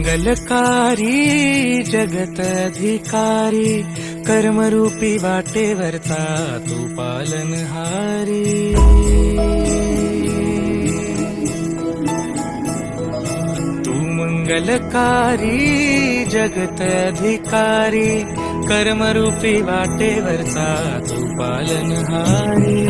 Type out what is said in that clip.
मंगलकारी जगत अधिकारी, कर्मरूपी वाटेवरचा तू पालनहारी। तू मंगलकारी जगत अधिकारी, कर्मरूपी वाटेवरचा तू पालनहारी।